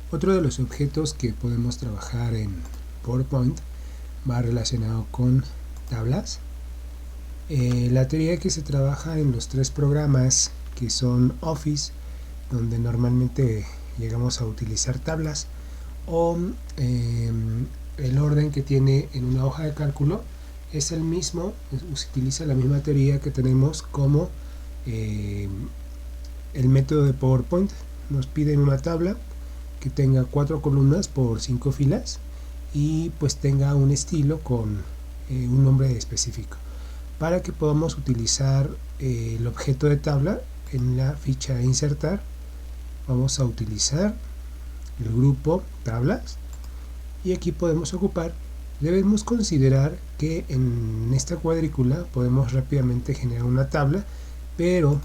Otro de los objetos que podemos trabajar en PowerPoint va relacionado con tablas. La teoría que se trabaja en los tres programas que son Office, donde normalmente llegamos a utilizar tablas, o el orden que tiene en una hoja de cálculo es el mismo, se utiliza la misma teoría que tenemos como el método de PowerPoint. Nos piden una tabla que tenga 4 columnas por 5 filas y pues tenga un estilo con un nombre específico. Para que podamos utilizar el objeto de tabla en la ficha insertar, vamos a utilizar el grupo tablas y aquí podemos ocupar. Debemos considerar que en esta cuadrícula podemos rápidamente generar una tabla, pero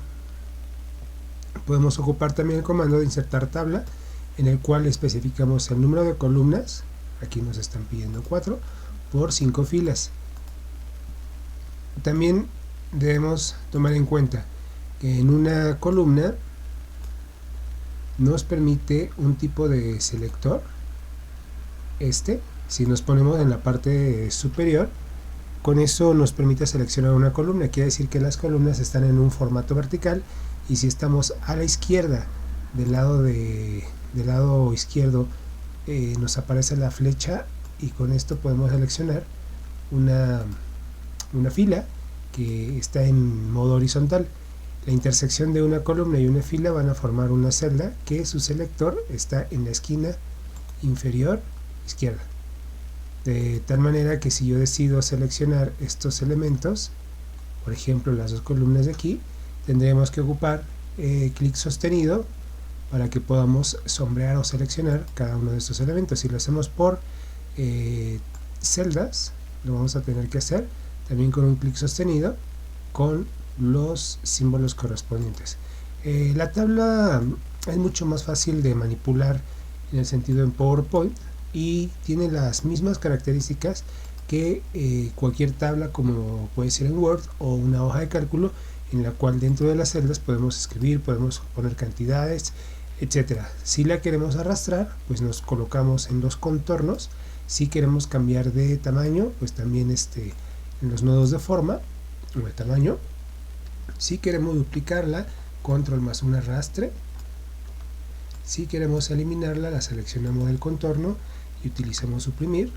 podemos ocupar también el comando de insertar tabla, en el cual especificamos el número de columnas. Aquí nos están pidiendo 4 por 5 filas. También debemos tomar en cuenta que en una columna nos permite un tipo de selector. Si nos ponemos en la parte superior, con eso nos permite seleccionar una columna. Quiere decir que las columnas están en un formato vertical, y si estamos a la izquierda, del lado izquierdo, nos aparece la flecha, y con esto podemos seleccionar una fila que está en modo horizontal. La intersección de una columna y una fila van a formar una celda que su selector está en la esquina inferior izquierda. De tal manera que si yo decido seleccionar estos elementos, por ejemplo las dos columnas de aquí, tendremos que ocupar clic sostenido para que podamos sombrear o seleccionar cada uno de estos elementos. Si lo hacemos por celdas, lo vamos a tener que hacer también con un clic sostenido con los símbolos correspondientes. La tabla es mucho más fácil de manipular en el sentido en PowerPoint, y tiene las mismas características que cualquier tabla, como puede ser en Word o una hoja de cálculo, en la cual dentro de las celdas podemos escribir, podemos poner cantidades, etcétera. Si la queremos arrastrar, pues nos colocamos en los contornos. Si queremos cambiar de tamaño, pues también en los nodos de forma o de tamaño. Si queremos duplicarla, control más un arrastre. Si queremos eliminarla, la seleccionamos del contorno y utilizamos suprimir.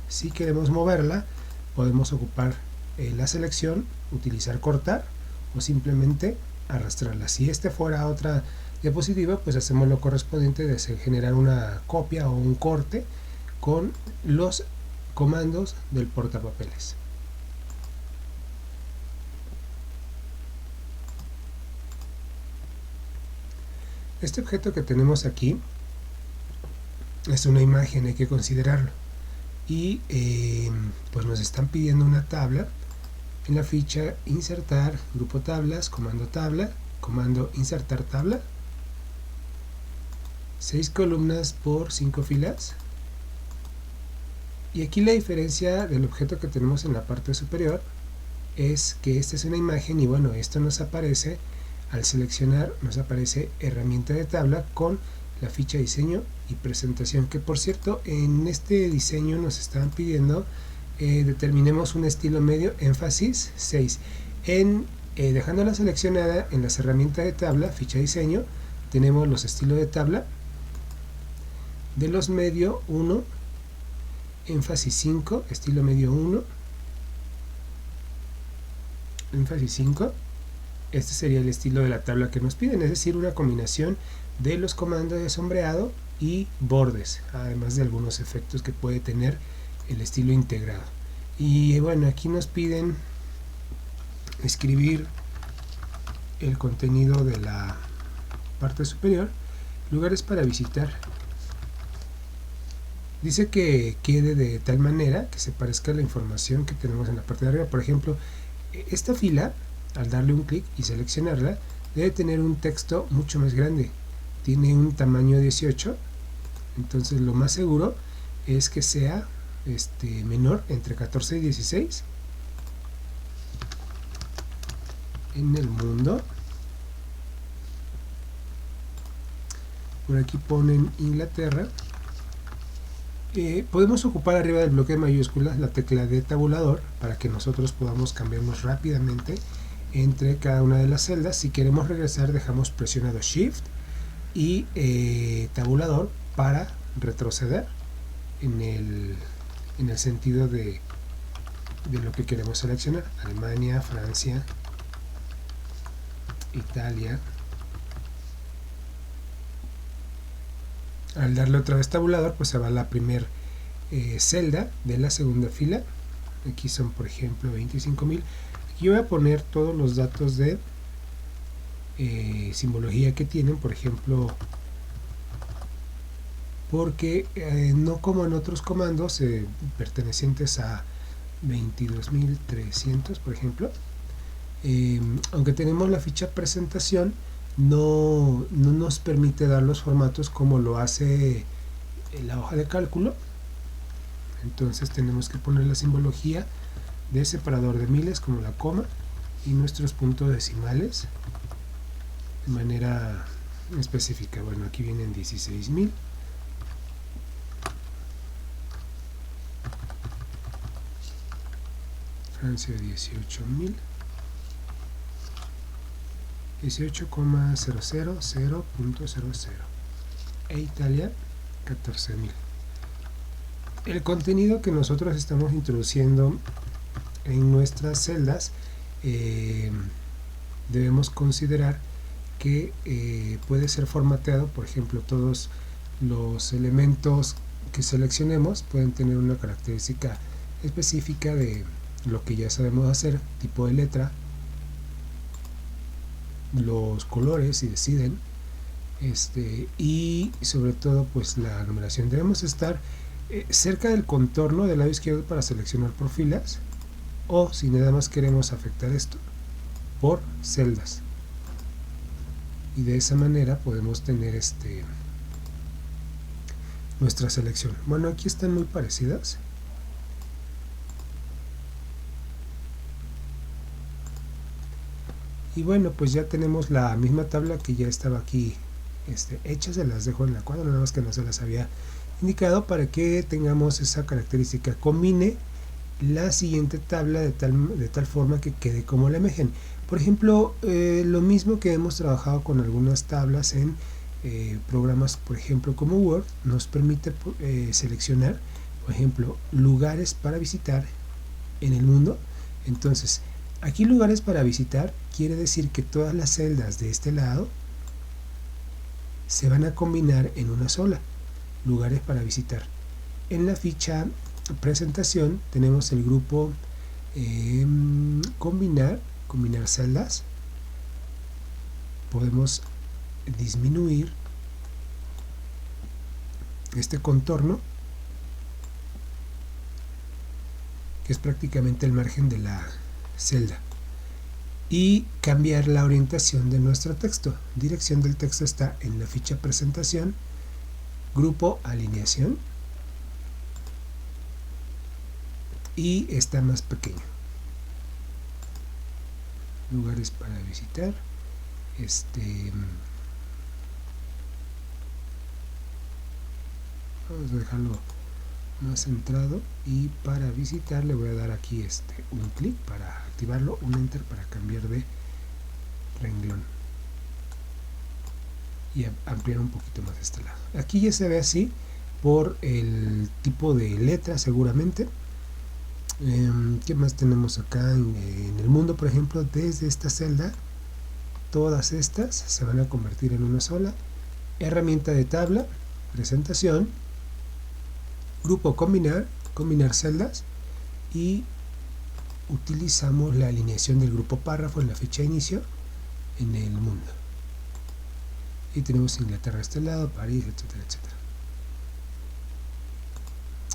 Si queremos moverla, podemos ocupar la selección, utilizar cortar, o simplemente arrastrarla. Si fuera otra diapositiva, pues hacemos lo correspondiente de generar una copia o un corte con los comandos del portapapeles. Este objeto que tenemos aquí es una imagen, hay que considerarlo, y pues nos están pidiendo una tabla. En la ficha insertar, grupo tablas, comando insertar tabla, 6 columnas por 5 filas. Y aquí la diferencia del objeto que tenemos en la parte superior es que esta es una imagen, y bueno, esto nos aparece al seleccionar, nos aparece herramienta de tabla con la ficha diseño y presentación, que por cierto en este diseño nos están pidiendo determinemos un estilo medio, énfasis 6. Dejándola seleccionada en las herramientas de tabla, ficha diseño, tenemos los estilos de tabla. De los medio 1, énfasis 5, estilo medio 1, énfasis 5. Este sería el estilo de la tabla que nos piden, es decir, una combinación de los comandos de sombreado y bordes, además de algunos efectos que puede tener el estilo integrado. Y bueno, aquí nos piden escribir el contenido de la parte superior, lugares para visitar. Dice que quede de tal manera que se parezca a la información que tenemos en la parte de arriba. Por ejemplo, esta fila, al darle un clic y seleccionarla, debe tener un texto mucho más grande. Tiene un tamaño 18, entonces lo más seguro es que sea menor, entre 14 y 16. En el mundo por aquí ponen Inglaterra. Podemos ocupar arriba del bloque de mayúsculas la tecla de tabulador para que nosotros podamos cambiarnos rápidamente entre cada una de las celdas. Si queremos regresar, dejamos presionado Shift y tabulador para retroceder en el sentido de lo que queremos seleccionar: Alemania, Francia, Italia. Al darle otra vez tabulador, pues se va a la primera celda de la segunda fila. Aquí son, por ejemplo, 25.000. Aquí voy a poner todos los datos de simbología que tienen, por ejemplo, porque no como en otros comandos pertenecientes a 22.300, por ejemplo, aunque tenemos la ficha presentación, no nos permite dar los formatos como lo hace la hoja de cálculo. Entonces tenemos que poner la simbología de separador de miles, como la coma, y nuestros puntos decimales de manera específica. Bueno, aquí vienen 16.000. Francia 18.000. 18,000.00 e Italia 14.000. El contenido que nosotros estamos introduciendo en nuestras celdas, debemos considerar que puede ser formateado. Por ejemplo, todos los elementos que seleccionemos pueden tener una característica específica de lo que ya sabemos hacer: tipo de letra, los colores si deciden, y sobre todo pues la numeración. Debemos estar cerca del contorno del lado izquierdo para seleccionar por filas, o si nada más queremos afectar esto, por celdas, y de esa manera podemos tener nuestra selección. Bueno, aquí están muy parecidas. Y bueno, pues ya tenemos la misma tabla que ya estaba aquí hecha. Se las dejo en la cuadra, nada más que no se las había indicado para que tengamos esa característica. Combine la siguiente tabla de tal forma que quede como la imagen. Por ejemplo, lo mismo que hemos trabajado con algunas tablas en programas, por ejemplo, como Word, nos permite seleccionar, por ejemplo, lugares para visitar en el mundo. Entonces, aquí lugares para visitar quiere decir que todas las celdas de este lado se van a combinar en una sola: lugares para visitar. En la ficha presentación tenemos el grupo combinar celdas. Podemos disminuir este contorno, que es prácticamente el margen de la celda, y cambiar la orientación de nuestro texto. Dirección del texto está en la ficha presentación, grupo alineación, y está más pequeño. Lugares para visitar. Vamos a dejarlo más centrado, y para visitar le voy a dar aquí un clic para activarlo, un enter para cambiar de renglón y ampliar un poquito más de este lado. Aquí ya se ve así por el tipo de letra seguramente. ¿Qué más tenemos acá en el mundo? Por ejemplo, desde esta celda todas estas se van a convertir en una sola. Herramienta de tabla, presentación, grupo combinar celdas, y utilizamos la alineación del grupo párrafo en la fecha de inicio en el mundo. Y tenemos Inglaterra a este lado, París, etcétera, etcétera.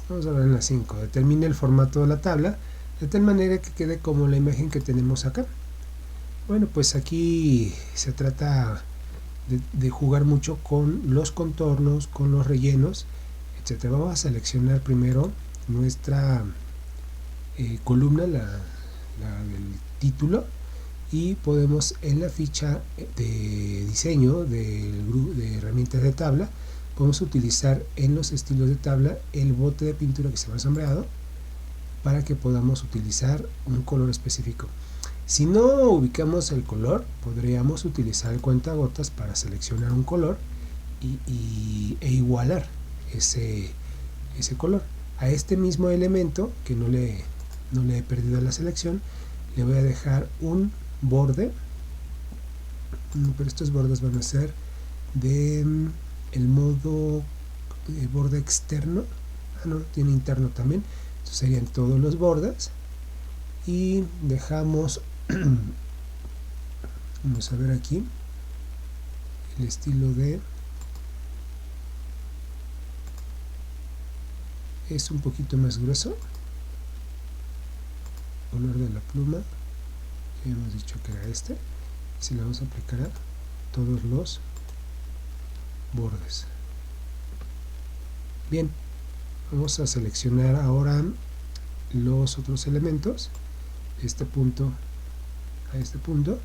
Vamos a ver en la 5. Determine el formato de la tabla de tal manera que quede como la imagen que tenemos acá. Bueno, pues aquí se trata de jugar mucho con los contornos, con los rellenos, etcétera. Vamos a seleccionar primero nuestra columna, la del título, y podemos en la ficha de diseño de herramientas de tabla, podemos utilizar en los estilos de tabla el bote de pintura que se llama sombreado para que podamos utilizar un color específico. Si no ubicamos el color, podríamos utilizar el cuentagotas para seleccionar un color e igualar ese color. A este mismo elemento, que no le he perdido la selección, le voy a dejar un borde, pero estos bordes van a ser de el modo borde externo. No, tiene interno también. Estos serían todos los bordes y dejamos vamos a ver aquí el estilo de es un poquito más grueso, color de la pluma, ya hemos dicho que era este, y se le vamos a aplicar a todos los bordes. Bien, vamos a seleccionar ahora los otros elementos de este punto a este punto,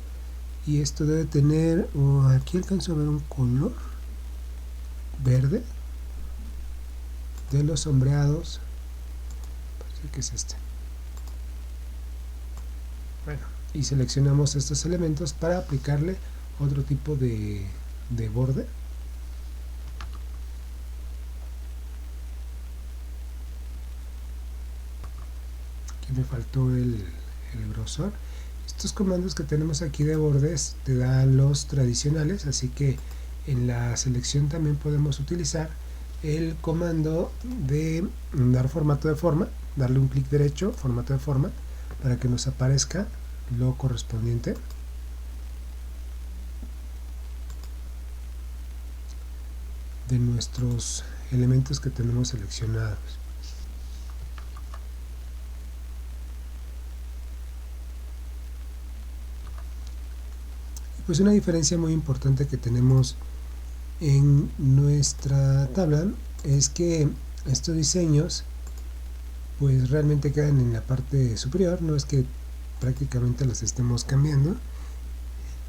y esto debe tener, aquí alcanzo a ver un color verde de los sombreados, parece que es este. Bueno, y seleccionamos estos elementos para aplicarle otro tipo de borde. Aquí me faltó el grosor. Estos comandos que tenemos aquí de bordes te dan los tradicionales, así que en la selección también podemos utilizar el comando de dar formato de forma, darle un clic derecho, formato de forma, para que nos aparezca lo correspondiente. De nuestros elementos que tenemos seleccionados. Pues una diferencia muy importante que tenemos en nuestra tabla es que estos diseños pues realmente quedan en la parte superior, no es que prácticamente los estemos cambiando.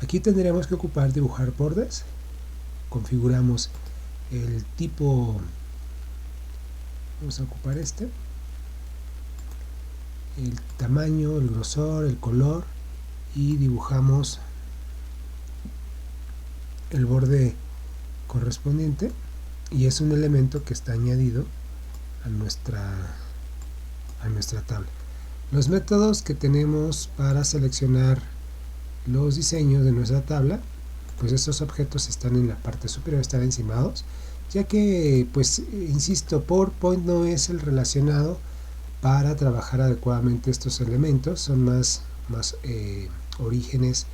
Aquí tendríamos que ocupar dibujar bordes, configuramos el tipo, vamos a ocupar este, el tamaño, el grosor, el color, y dibujamos el borde correspondiente, y es un elemento que está añadido a nuestra tabla. Los métodos que tenemos para seleccionar los diseños de nuestra tabla, pues estos objetos están en la parte superior, están encimados, ya que, pues insisto, PowerPoint no es el relacionado para trabajar adecuadamente estos elementos, son más originales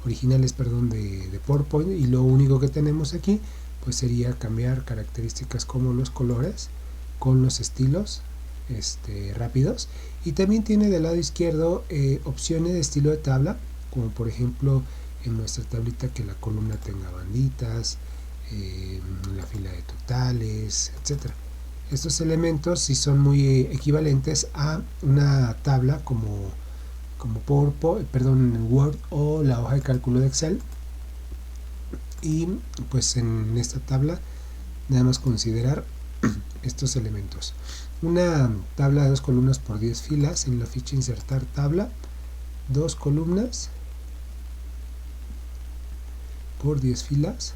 de PowerPoint, y lo único que tenemos aquí pues sería cambiar características como los colores con los estilos rápidos, y también tiene del lado izquierdo opciones de estilo de tabla, como por ejemplo en nuestra tablita que la columna tenga banditas, la fila de totales, etcétera. Estos elementos sí son muy equivalentes a una tabla como PowerPoint, en Word o la hoja de cálculo de Excel, y pues en esta tabla nada más considerar estos elementos. Una tabla de 2 columnas por 10 filas, en la ficha insertar tabla, 2 columnas por 10 filas,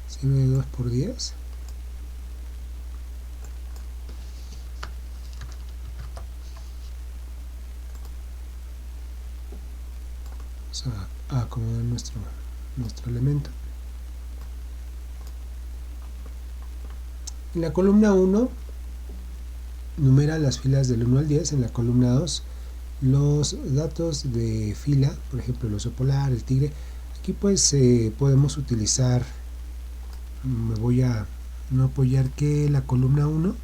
sirve de 2 por 10. Vamos a acomodar nuestro elemento. En la columna 1 numera las filas del 1 al 10, en la columna 2 los datos de fila, por ejemplo el oso polar, el tigre. Aquí pues podemos utilizar, me voy a no apoyar que la columna 1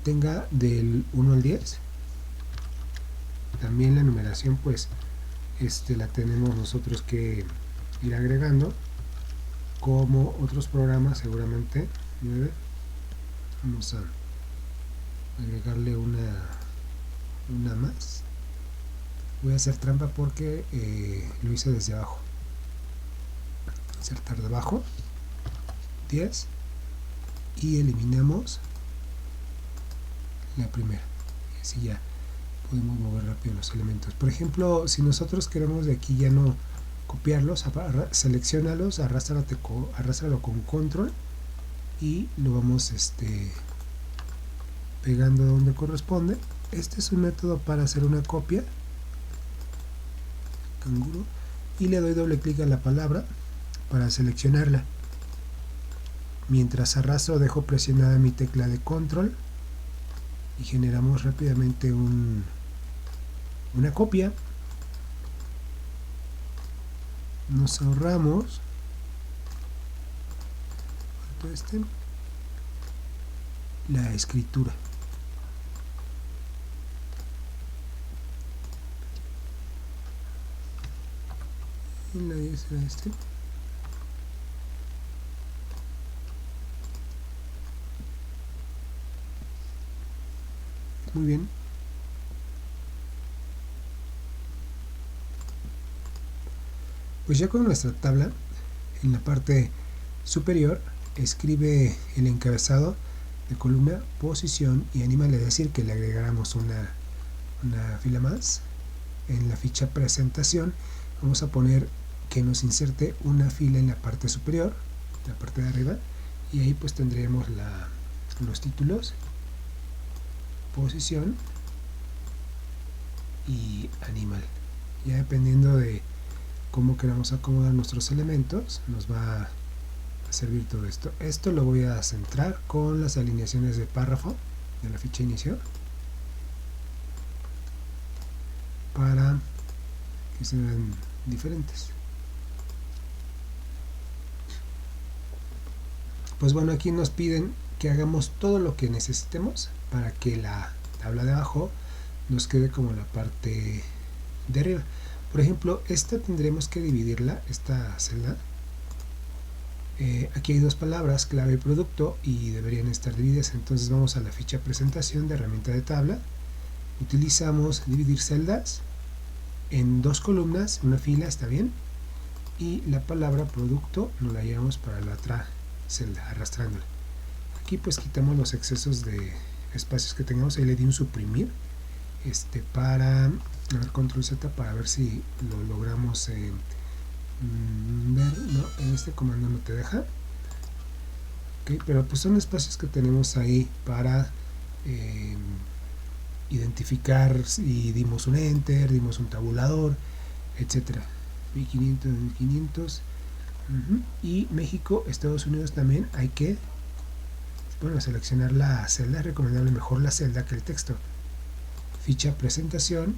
tenga del 1 al 10. También la numeración pues la tenemos nosotros que ir agregando, como otros programas seguramente. Vamos a agregarle una más, Voy a hacer trampa porque lo hice desde abajo. Insertar de abajo 10 y eliminamos la primera, y así ya podemos mover rápido los elementos. Por ejemplo, si nosotros queremos de aquí ya no copiarlos, seleccionalos, arrástralo con control y lo vamos pegando donde corresponde. Este es un método para hacer una copia, canguro, y le doy doble clic a la palabra para seleccionarla. Mientras arrastro dejo presionada mi tecla de control y generamos rápidamente una copia. Nos ahorramos la escritura. Y la 10 será Muy bien. Pues ya con nuestra tabla, en la parte superior escribe el encabezado de columna, posición y animal, es decir, que le agregáramos una fila más. En la ficha presentación vamos a poner que nos inserte una fila en la parte superior, la parte de arriba, y ahí pues tendremos los títulos, posición y animal. Ya dependiendo de cómo queramos acomodar nuestros elementos, nos va a servir todo esto. Esto lo voy a centrar con las alineaciones de párrafo de la ficha inicio para que sean diferentes. Pues bueno, aquí nos piden que hagamos todo lo que necesitemos para que la tabla de abajo nos quede como la parte de arriba. Por ejemplo, esta tendremos que dividirla, esta celda. Aquí hay dos palabras, clave y producto, y deberían estar divididas. Entonces vamos a la ficha presentación de herramienta de tabla. Utilizamos dividir celdas en dos columnas, una fila, está bien. Y la palabra producto nos la llevamos para la otra celda, arrastrándola. Aquí pues quitamos los excesos de espacios que tengamos. Ahí le di un suprimir para dar control Z para ver si lo logramos ver. No, en este comando no te deja. Okay, pero pues son espacios que tenemos ahí para identificar si dimos un enter, dimos un tabulador, etcétera. 1500, 1500. Y México, Estados Unidos también hay que, bueno, seleccionar la celda. Es recomendable mejor la celda que el texto. Ficha presentación,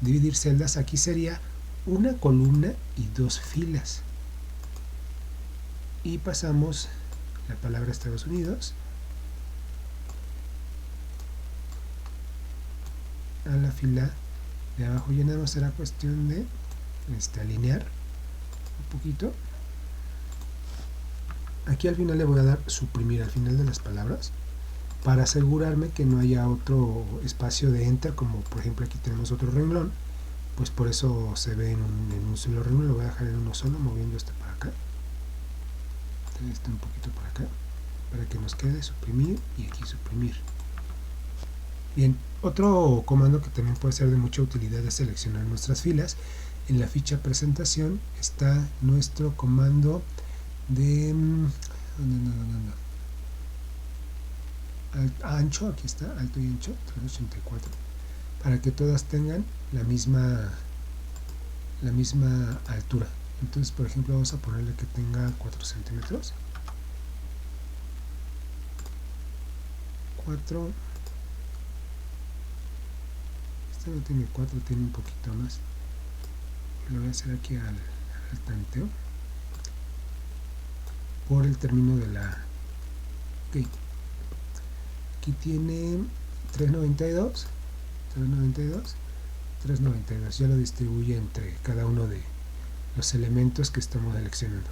dividir celdas. Aquí sería una columna y dos filas. Y pasamos la palabra Estados Unidos a la fila de abajo. Ya nada más será cuestión de alinear un poquito. Aquí al final le voy a dar suprimir al final de las palabras para asegurarme que no haya otro espacio de enter, como por ejemplo aquí tenemos otro renglón, pues por eso se ve en un solo renglón. Lo voy a dejar en uno solo, moviendo este para acá, este un poquito para acá, para que nos quede suprimir y aquí suprimir. Bien, otro comando que también puede ser de mucha utilidad es seleccionar nuestras filas. En la ficha presentación está nuestro comando de ancho, aquí está, alto y ancho, 384, para que todas tengan la misma altura. Entonces, por ejemplo, vamos a ponerle que tenga 4 centímetros. 4. Este no tiene 4, tiene un poquito más. Lo voy a hacer aquí al tanteo por el término de la. Ok. Aquí tiene 392. 392. Ya lo distribuye entre cada uno de los elementos que estamos seleccionando.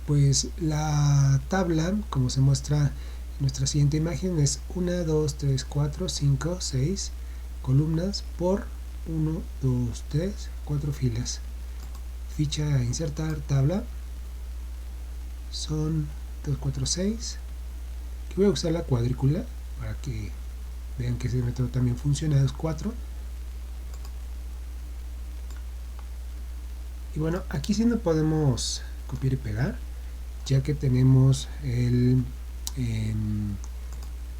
Pues la tabla, como se muestra Nuestra siguiente imagen es 1, 2, 3, 4, 5, 6 columnas por 1, 2, 3, 4 filas. Ficha insertar tabla son 2, 4, 6. Aquí voy a usar la cuadrícula para que vean que ese método también funciona. Es 4. Y bueno, aquí sí no podemos copiar y pegar, ya que tenemos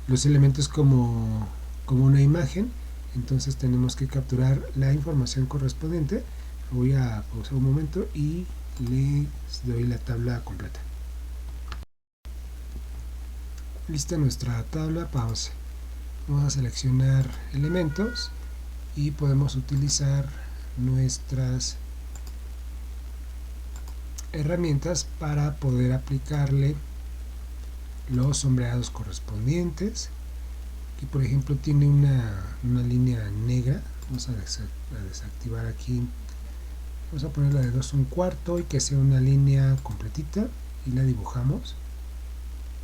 los elementos como una imagen. Entonces tenemos que capturar la información correspondiente. Voy a pausar un momento y les doy la tabla completa. Lista nuestra tabla, pausa. Vamos a seleccionar elementos y podemos utilizar nuestras herramientas para poder aplicarle los sombreados correspondientes. Aquí por ejemplo tiene una línea negra. Vamos a desactivar aquí. Vamos a ponerla de 2 1/4 y que sea una línea completita, y la dibujamos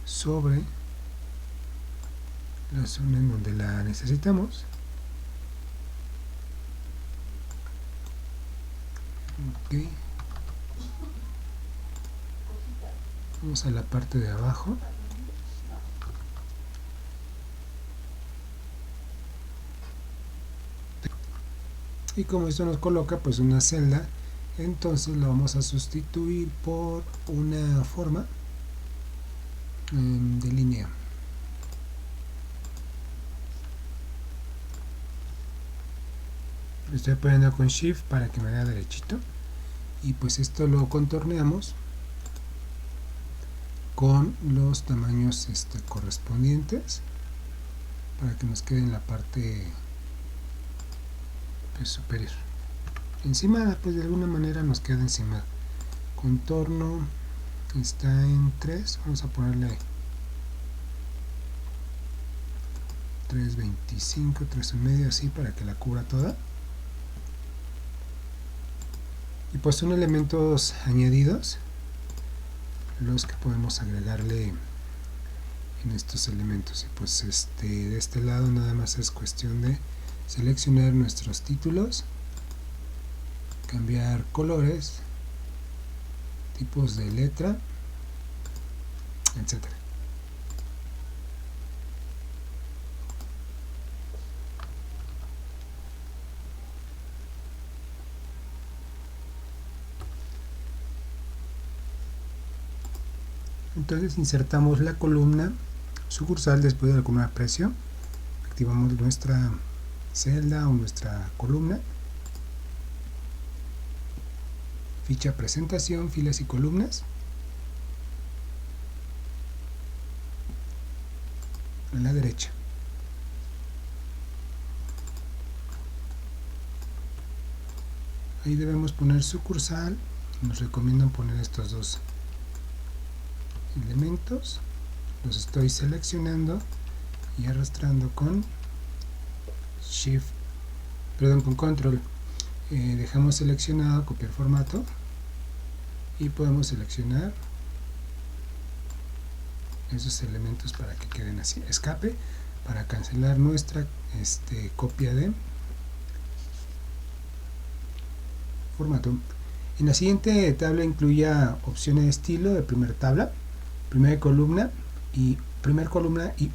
sobre la zona en donde la necesitamos. Okay. Vamos a la parte de abajo. Y como esto nos coloca pues una celda, entonces lo vamos a sustituir por una forma de línea. Lo estoy poniendo con Shift para que me vea derechito, y pues esto lo contorneamos con los tamaños correspondientes para que nos quede en la parte superior. Encima, pues de alguna manera nos queda encima. Contorno está en 3, vamos a ponerle 3.25, 3.5, así para que la cubra toda. Y pues son elementos añadidos los que podemos agregarle en estos elementos. Y pues de este lado nada más es cuestión de seleccionar nuestros títulos, cambiar colores, tipos de letra, etcétera. Entonces insertamos la columna sucursal después de la columna precio, activamos nuestra celda o nuestra columna, ficha presentación, filas y columnas, a la derecha. Ahí debemos poner sucursal, nos recomiendan poner estos dos elementos, los estoy seleccionando y arrastrando con con control. Dejamos seleccionado copiar formato y podemos seleccionar esos elementos para que queden así. Escape para cancelar nuestra copia de formato. En la siguiente tabla incluya opciones de estilo de primera tabla, primera columna y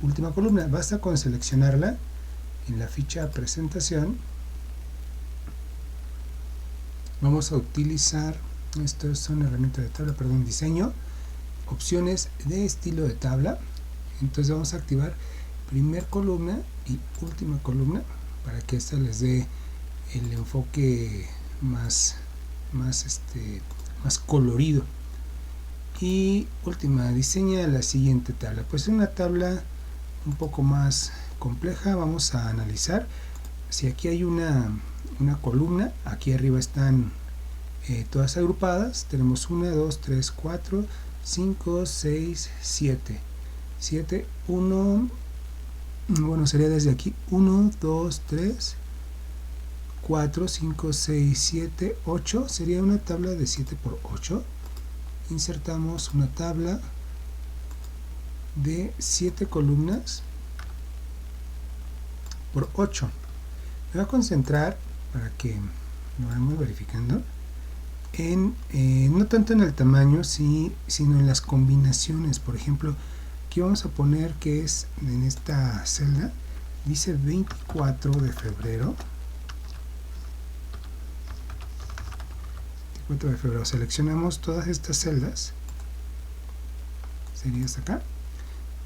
última columna. Basta con seleccionarla en la ficha presentación. Vamos a utilizar, esto es una herramienta de tabla, diseño, opciones de estilo de tabla. Entonces vamos a activar primer columna y última columna para que esta les dé el enfoque más colorido. Y última, diseña la siguiente tabla. Pues una tabla un poco más compleja. Vamos a analizar si aquí hay una columna, aquí arriba están todas agrupadas. Tenemos 1, 2, 3, 4, 5, 6, 7. 1, bueno, sería desde aquí 1, 2, 3, 4, 5, 6, 7, 8. Sería una tabla de 7 por 8. Insertamos una tabla de 7 columnas por 8. Me voy a concentrar, para que lo vayamos verificando, no tanto en el tamaño, sino en las combinaciones. Por ejemplo, aquí vamos a poner que es en esta celda, dice 24 de febrero. 24 de febrero. Seleccionamos todas estas celdas. Sería hasta acá.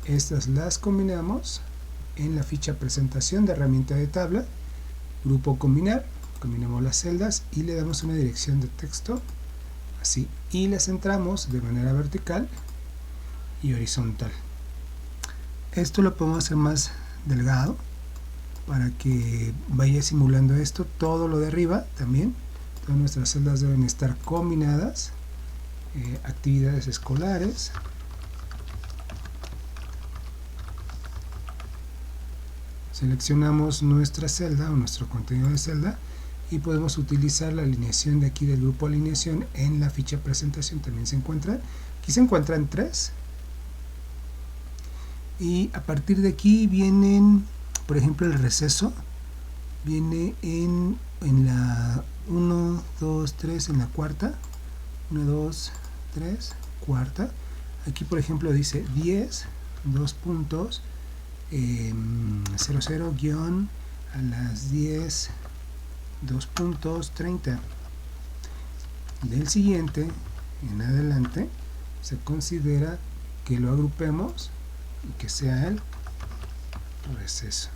Estas las combinamos en la ficha presentación de herramienta de tabla. Grupo combinar. Combinamos las celdas y le damos una dirección de texto. Así. Y las centramos de manera vertical y horizontal. Esto lo podemos hacer más delgado para que vaya simulando esto. Todo lo de arriba también. Todas nuestras celdas deben estar combinadas. Actividades escolares. Seleccionamos nuestra celda o nuestro contenido de celda y podemos utilizar la alineación de aquí del grupo alineación en la ficha presentación. También se encuentra. Aquí se encuentran 3. Y a partir de aquí vienen, por ejemplo, el receso. Viene en la 1, 2, 3, en la cuarta. 1, 2, 3, cuarta. Aquí, por ejemplo, dice 10, 2 puntos, 00 guión a las 10, 2 puntos, 30. Del siguiente en adelante se considera que lo agrupemos y que sea el receso.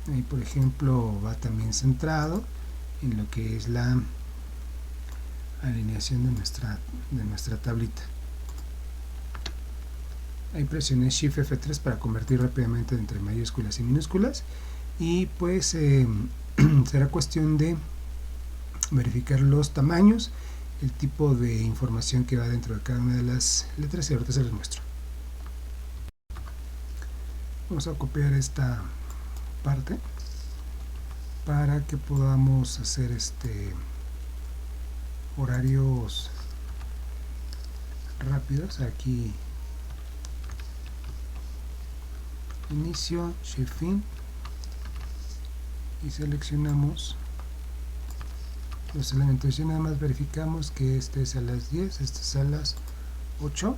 Ahí, por ejemplo, va también centrado en lo que es la alineación de nuestra tablita. Ahí presioné Shift F3 para convertir rápidamente entre mayúsculas y minúsculas, y pues será cuestión de verificar los tamaños, el tipo de información que va dentro de cada una de las letras, y ahorita se los muestro. Vamos a copiar esta parte para que podamos hacer horarios rápidos. Aquí inicio, Shift fin, y seleccionamos los elementos y nada más verificamos que este es a las 10, este es a las 8,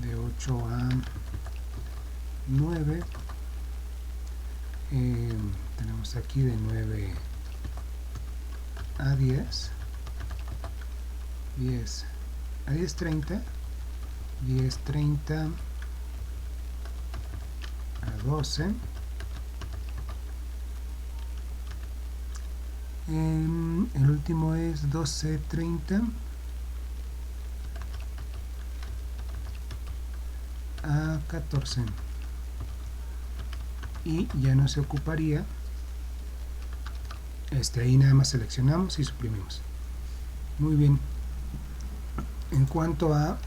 de 8 a 9, tenemos aquí de 9 a 10, 10 a 10:30, 10:30 a 12, el último es 12:30 a 14, y ya no se ocuparía ahí nada más seleccionamos y suprimimos. Muy bien. En cuanto a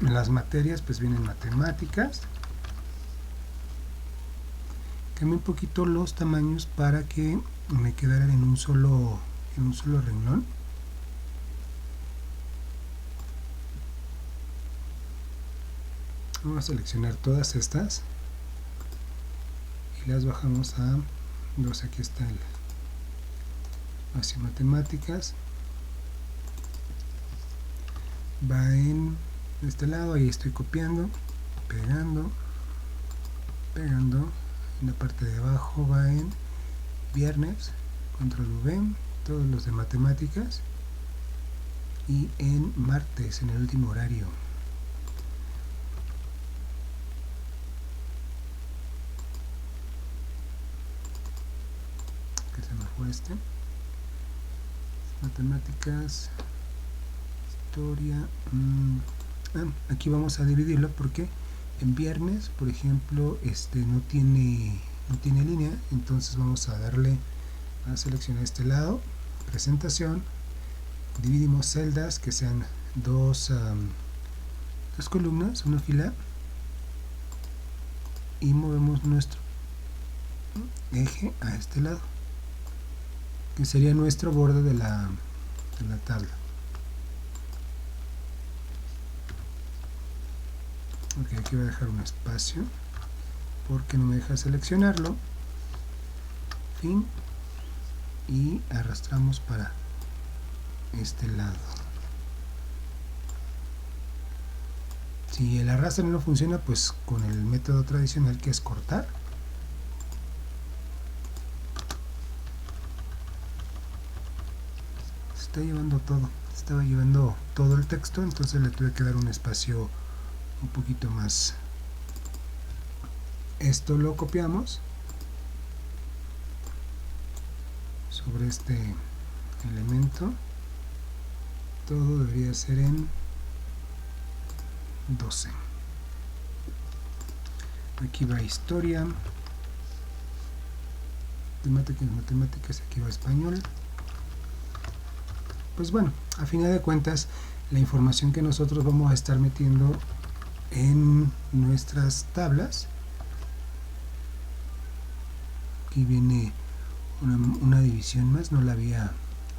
las materias, pues vienen matemáticas. Cambié un poquito los tamaños para que me quedaran en un solo renglón. Vamos a seleccionar todas estas y las bajamos a 12. Aquí está el hacia matemáticas. Va en este lado, ahí estoy copiando, pegando. En la parte de abajo va en viernes, control V, todos los de matemáticas, y en martes, en el último horario. Que se me fue matemáticas, historia. Aquí vamos a dividirlo porque en viernes, por ejemplo, no tiene línea, entonces vamos a darle a seleccionar este lado, presentación, dividimos celdas que sean dos columnas, una fila, y movemos nuestro eje a este lado, que sería nuestro borde de la tabla. aquí voy a dejar un espacio porque no me deja seleccionarlo. Fin, y arrastramos para este lado. Si el arrastre no funciona, pues con el método tradicional, que es cortar, se estaba llevando todo el texto, entonces le tuve que dar un espacio un poquito más. Esto lo copiamos sobre este elemento. Todo debería ser en 12. Aquí va historia, temáticas, matemáticas, aquí va español. Pues bueno, a final de cuentas, la información que nosotros vamos a estar metiendo en nuestras tablas, aquí viene una división más, no la había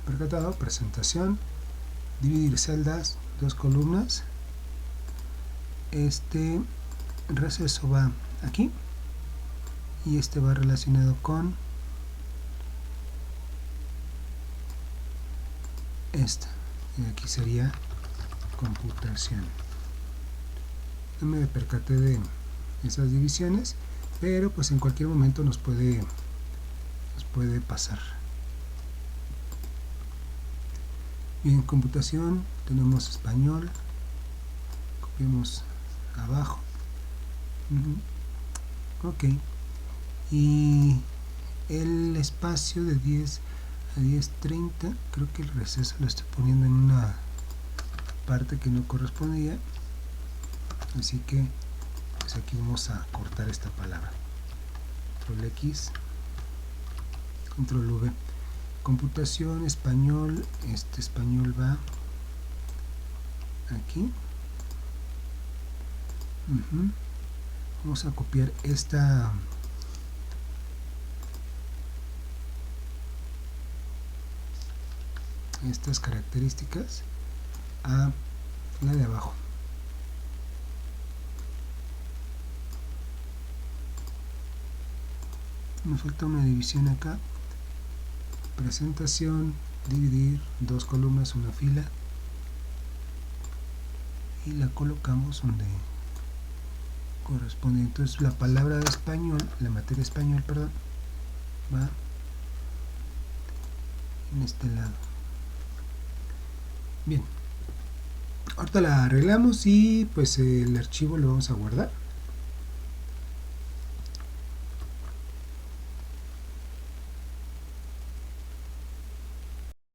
percatado. Presentación, dividir celdas, 2 columnas. Este receso va aquí y este va relacionado con esta, y aquí sería computación. No me percaté de esas divisiones, pero pues en cualquier momento nos puede pasar. Bien, computación, tenemos español, copiamos abajo. Ok, y el espacio de 10 a 10:30, creo que el receso lo estoy poniendo en una parte que no correspondía, así que pues aquí vamos a cortar esta palabra. Control X, Control V. Computación, español, este español va aquí. Vamos a copiar estas características a la de abajo. Me falta una división acá. Presentación, dividir, 2 columnas, una fila, y la colocamos donde corresponde. Entonces la palabra de español, la materia español, perdón, va en este lado. Bien, ahorita la arreglamos y pues el archivo lo vamos a guardar.